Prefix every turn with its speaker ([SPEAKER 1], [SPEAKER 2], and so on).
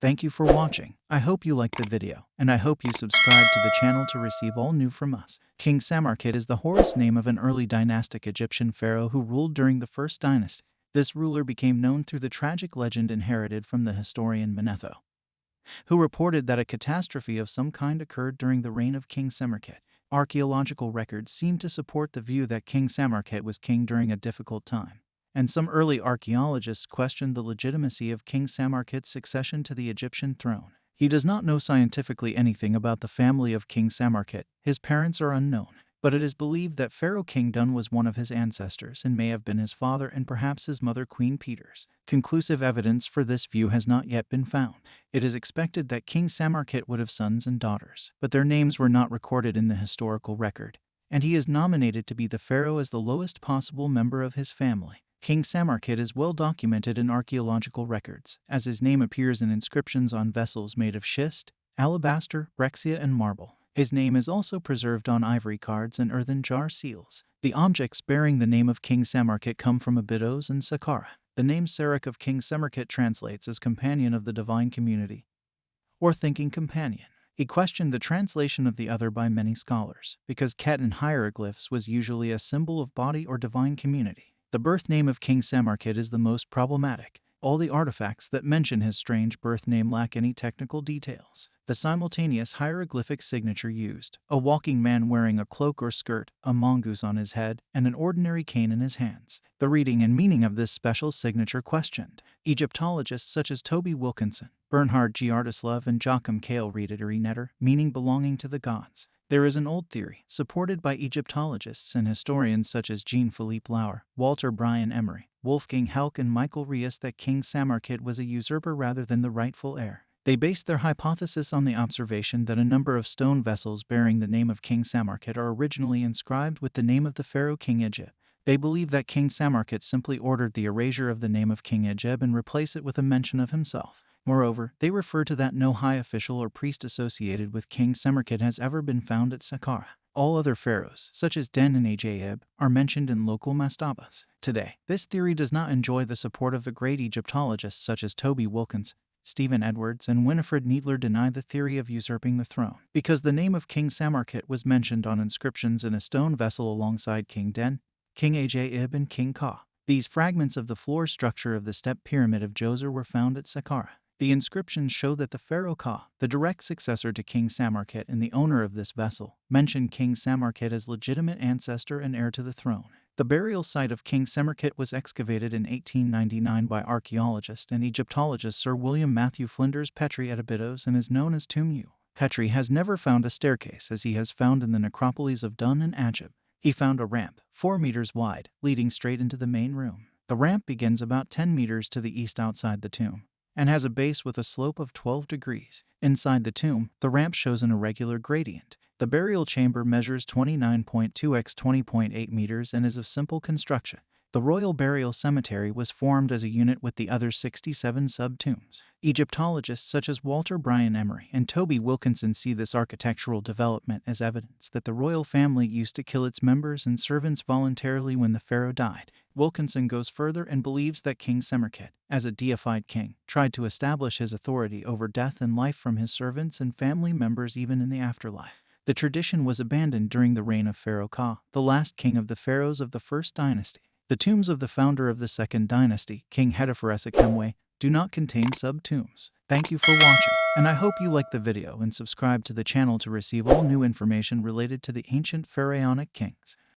[SPEAKER 1] Thank you for watching. I hope you liked the video, and I hope you subscribe to the channel to receive all new from us. King Samarkhet is the Horus name of an early dynastic Egyptian pharaoh who ruled during the First Dynasty. This ruler became known through the tragic legend inherited from the historian Manetho, who reported that a catastrophe of some kind occurred during the reign of King Semerkhet. Archaeological records seem to support the view that King Samarkhet was king during a difficult time, and some early archaeologists questioned the legitimacy of King Samarkhet's succession to the Egyptian throne. He does not know scientifically anything about the family of King Samarkhet. His parents are unknown, but it is believed that Pharaoh King Dun was one of his ancestors and may have been his father and perhaps his mother Queen Peters. Conclusive evidence for this view has not yet been found. It is expected that King Samarkhet would have sons and daughters, but their names were not recorded in the historical record, and he is nominated to be the pharaoh as the lowest possible member of his family. King Samarkhet is well documented in archaeological records, as his name appears in inscriptions on vessels made of schist, alabaster, breccia, and marble. His name is also preserved on ivory cards and earthen jar seals. The objects bearing the name of King Samarkhet come from Abydos and Saqqara. The name Serach of King Semerkhet translates as companion of the divine community, or thinking companion. He questioned the translation of the other by many scholars, because Ket in hieroglyphs was usually a symbol of body or divine community. The birth name of King Samarkhet is the most problematic. All the artifacts that mention his strange birth name lack any technical details. The simultaneous hieroglyphic signature used: a walking man wearing a cloak or skirt, a mongoose on his head, and an ordinary cane in his hands. The reading and meaning of this special signature questioned. Egyptologists such as Toby Wilkinson, Bernhard Giardislav, and Joachim Kael read it netter, meaning belonging to the gods. There is an old theory, supported by Egyptologists and historians such as Jean-Philippe Lauer, Walter Bryan Emery, Wolfgang Hauck, and Michael Rias, that King Samarkhet was a usurper rather than the rightful heir. They based their hypothesis on the observation that a number of stone vessels bearing the name of King Samarkhet are originally inscribed with the name of the pharaoh King Egypt. They believe that King Samarkhet simply ordered the erasure of the name of King Egypt and replace it with a mention of himself. Moreover, they refer to that no high official or priest associated with King Semerkhet has ever been found at Saqqara. All other pharaohs, such as Den and Ajayib, are mentioned in local mastabas. Today, this theory does not enjoy the support of the great Egyptologists such as Toby Wilkins, Stephen Edwards, and Winifred Needler deny the theory of usurping the throne, because the name of King Samarkhet was mentioned on inscriptions in a stone vessel alongside King Den, King Ajayib, and King Ka. These fragments of the floor structure of the step pyramid of Djoser were found at Saqqara. The inscriptions show that the pharaoh Ka, the direct successor to King Samarkhet and the owner of this vessel, mentioned King Samarkhet as legitimate ancestor and heir to the throne. The burial site of King Semerkhet was excavated in 1899 by archaeologist and Egyptologist Sir William Matthew Flinders Petrie at Abydos and is known as Tomb U. Petrie has never found a staircase as he has found in the necropolies of Dun and Ajib. He found a ramp, 4 meters wide, leading straight into the main room. The ramp begins about 10 meters to the east outside the tomb, and has a base with a slope of 12 degrees. Inside the tomb, the ramp shows an irregular gradient. The burial chamber measures 29.2 x 20.8 meters and is of simple construction. The Royal Burial Cemetery was formed as a unit with the other 67 sub-tombs. Egyptologists such as Walter Bryan Emery and Toby Wilkinson see this architectural development as evidence that the royal family used to kill its members and servants voluntarily when the pharaoh died. Wilkinson goes further and believes that King Semerkhet, as a deified king, tried to establish his authority over death and life from his servants and family members even in the afterlife. The tradition was abandoned during the reign of Pharaoh Ka, the last king of the pharaohs of the First Dynasty. The tombs of the founder of the Second Dynasty, King Hetepheresek do not contain sub-tombs. Thank you for watching, and I hope you liked the video and subscribe to the channel to receive all new information related to the ancient pharaonic kings.